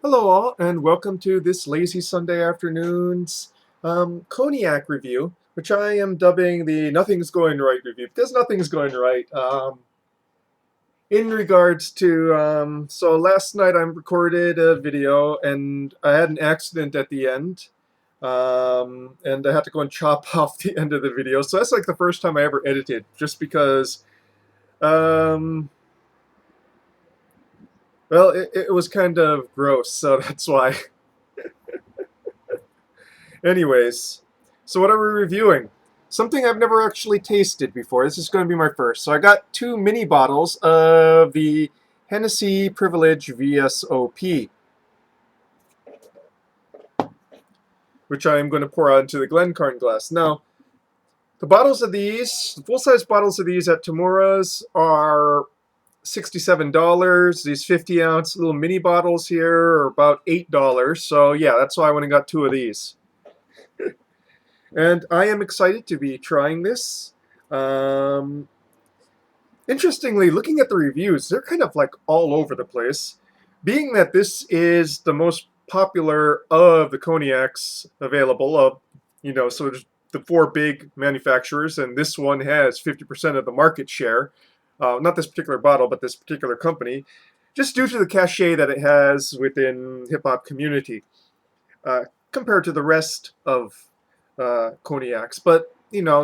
Hello all, and welcome to this lazy Sunday afternoon's Cognac review, which I am dubbing the Nothing's Going Right review, because nothing's going right. In regards to, so last night I recorded a video, and I had an accident at the end, and I had to go and chop off the end of the video, so that's like the first time I ever edited, just because, um, well, it was kind of gross, so that's why. Anyways, so what are we reviewing? Something I've never actually tasted before. This is going to be my first. So I got two mini bottles of the Hennessy Priviledge VSOP, which I am going to pour out into the Glencairn glass. Now, the bottles of these, the full-size bottles of these at Tamura's are $67. These 50-ounce little mini bottles here are about $8. So yeah, that's why I went and got two of these. And I am excited to be trying this. Um, Interestingly, looking at the reviews, they're kind of like all over the place. Being that this is the most popular of the cognacs available, so there's the four big manufacturers, and this one has 50% of the market share. Not this particular bottle, but this particular company, just due to the cachet that it has within hip hop community, compared to the rest of cognacs. But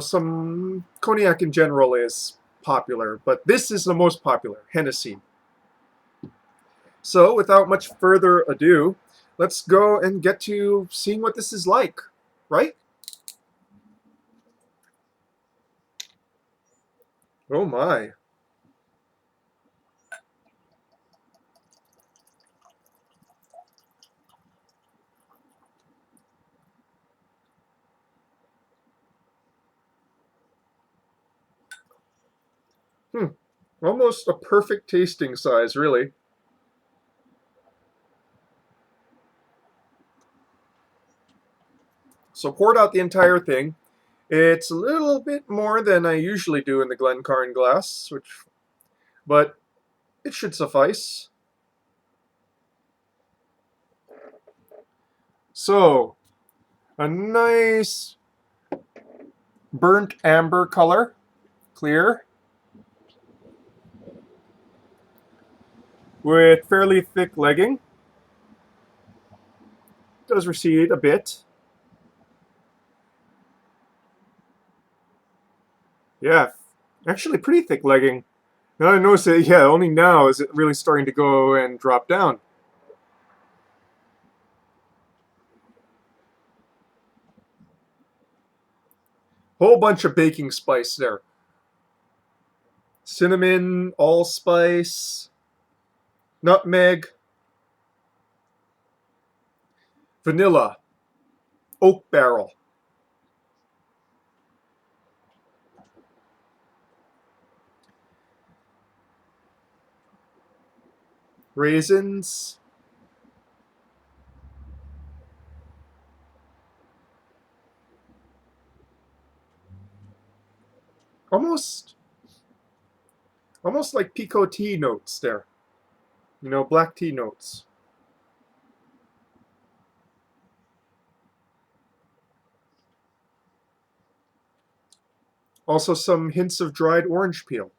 some cognac in general is popular, but this is the most popular, Hennessy. So without much further ado, let's go and get to seeing what this is like, right? Oh my. Hmm. Almost a perfect tasting size, really. So poured out the entire thing. It's a little bit more than I usually do in the Glencairn glass, but it should suffice. So, a nice burnt amber color, clear, with fairly thick legging. Does recede a bit. Yeah, actually pretty thick legging. Now I notice it, yeah, only now is it really starting to go and drop down. Whole bunch of baking spice there. Cinnamon, allspice, nutmeg, vanilla, oak barrel, raisins, almost almost like pico tea notes there. Black tea notes. Also some hints of dried orange peel.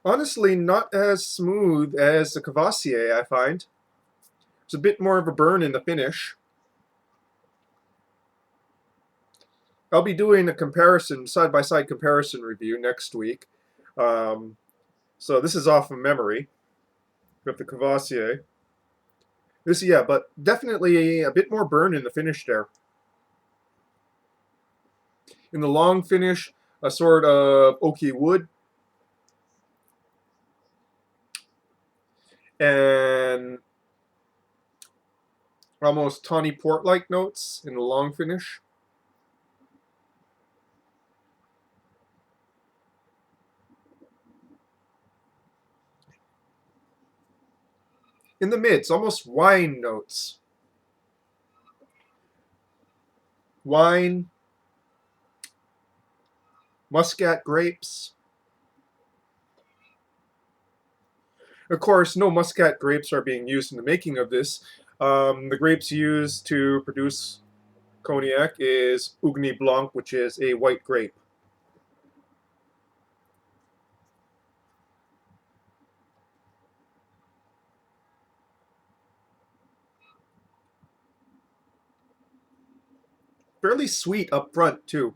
Honestly, not as smooth as the Cavassier, I find. It's a bit more of a burn in the finish. I'll be doing a comparison, side-by-side comparison review next week. Um, so this is off of memory with the Cavassier. This, yeah, but definitely a bit more burn in the finish there. In the long finish, a sort of oaky wood, and almost tawny port-like notes in the long finish. In the mids, almost wine notes. Wine, muscat grapes. Of course, no muscat grapes are being used in the making of this. The grapes used to produce cognac is Ugni Blanc, which is a white grape. Fairly sweet up front, too.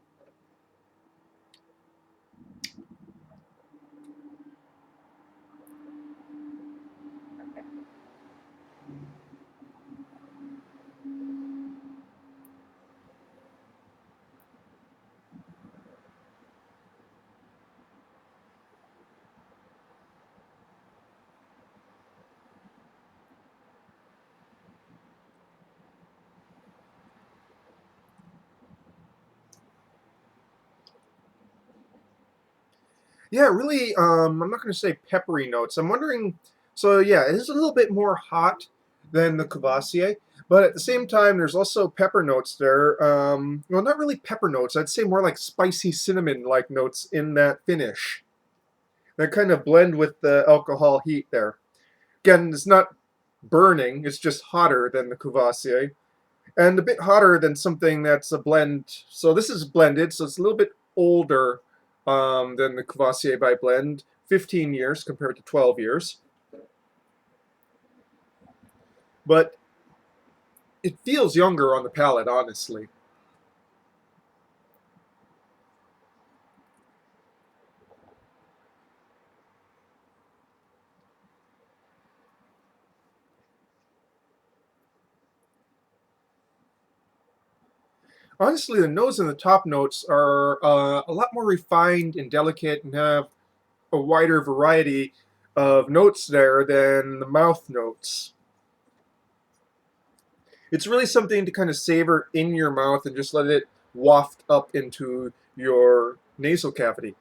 Yeah, really, I'm not going to say peppery notes. I'm wondering, so yeah, it is a little bit more hot than the Cavassier, but at the same time, there's also pepper notes there. Well, not really pepper notes. I'd say more like spicy cinnamon-like notes in that finish. That kind of blend with the alcohol heat there. Again, it's not burning, it's just hotter than the Cavassier, and a bit hotter than something that's a blend. So this is blended, so it's a little bit older than the Cavassier by blend, 15 years compared to 12 years. But it feels younger on the palate, honestly. Honestly, the nose and the top notes are a lot more refined and delicate and have a wider variety of notes there than the mouth notes. It's really something to kind of savor in your mouth and just let it waft up into your nasal cavity.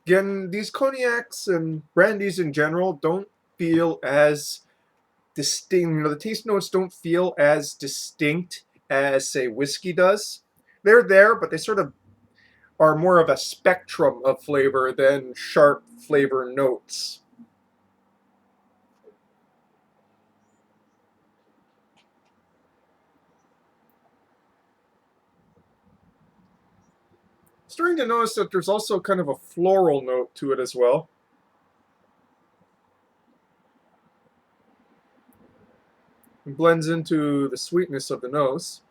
Again, these cognacs and brandies in general don't feel as distinct. The taste notes don't feel as distinct as, say, whiskey does. They're there, but they sort of are more of a spectrum of flavor than sharp flavor notes. Starting to notice that there's also kind of a floral note to it as well. It blends into the sweetness of the nose.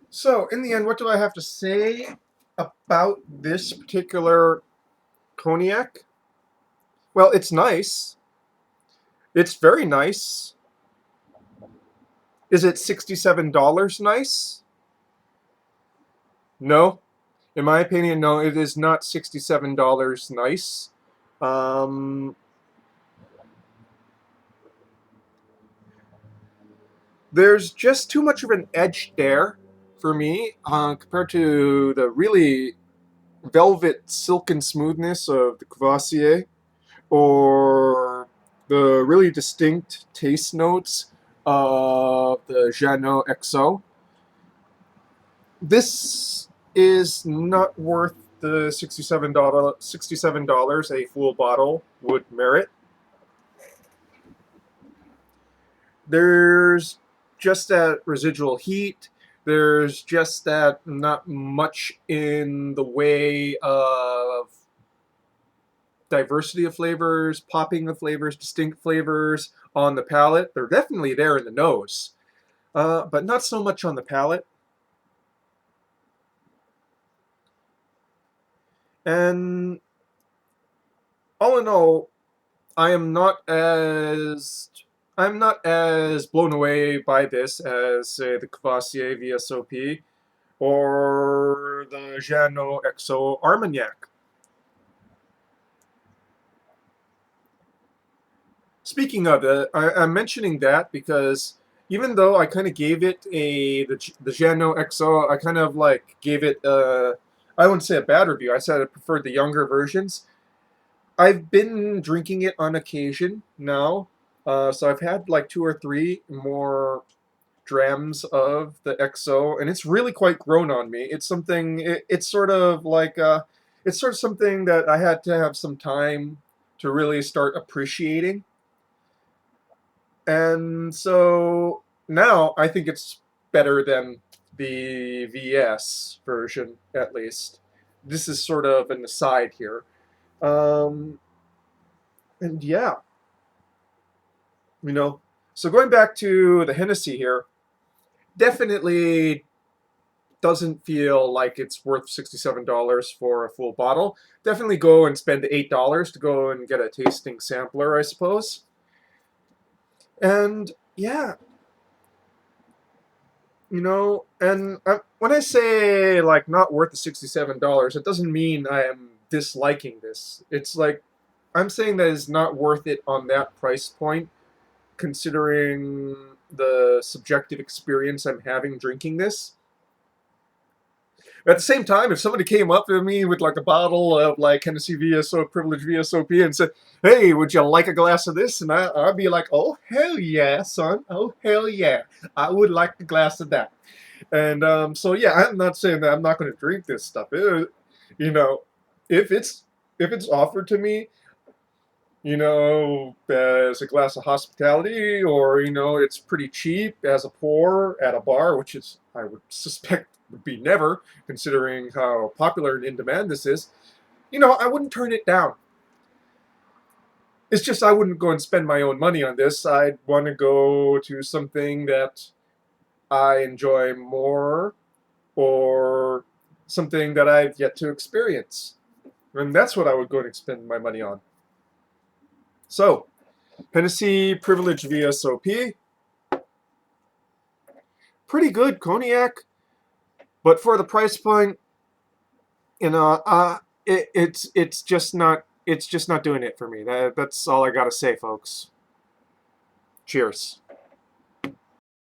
So, in the end, what do I have to say about this particular cognac? Well, it's nice. It's very nice. Is it $67 nice? No. In my opinion, no, it is not $67 nice. Um, there's just too much of an edge there for me compared to the really velvet silken smoothness of the Courvoisier, or the really distinct taste notes of the Jeannot XO. This is not worth the $67 a full bottle would merit. There's just that residual heat. There's just that not much in the way of diversity of flavors, popping of flavors, distinct flavors on the palate. They're definitely there in the nose, but not so much on the palate. And all in all, I am not as I'm not as blown away by this as, say, the Courvoisier VSOP or the Jeannot XO Armagnac. Speaking of it, I'm mentioning that because even though I kind of gave it the Jeannot XO, I kind of like gave it I wouldn't say a bad review. I said I preferred the younger versions. I've been drinking it on occasion now, so I've had like two or three more drams of the XO, and it's really quite grown on me. It's something. It's sort of like it's sort of something that I had to have some time to really start appreciating, and so now I think it's better than the VS version, at least. This is sort of an aside here. Um, and yeah, you know. So going back to the Hennessy here, definitely doesn't feel like it's worth $67 for a full bottle. Definitely go and spend the $8 to go and get a tasting sampler, I suppose. And yeah, and when I say like not worth the $67, it doesn't mean I am disliking this. It's like I'm saying that it's not worth it on that price point, considering the subjective experience I'm having drinking this. At the same time, if somebody came up to me with like a bottle of like Hennessy VSO Priviledge VSOP and said, "Hey, would you like a glass of this?" and I'd be like, "Oh hell yeah, son! Oh hell yeah, I would like a glass of that." And so yeah, I'm not saying that I'm not going to drink this stuff. You know, if it's offered to me, as a glass of hospitality, or it's pretty cheap as a pour at a bar, which is I would suspect would be never, considering how popular and in demand this is. I wouldn't turn it down. It's just I wouldn't go and spend my own money on this. I'd want to go to something that I enjoy more, or something that I've yet to experience. And that's what I would go and spend my money on. So, Hennessy Privilege VSOP. Pretty good cognac, but for the price point, it's just not doing it for me. That's all I gotta say, folks. Cheers.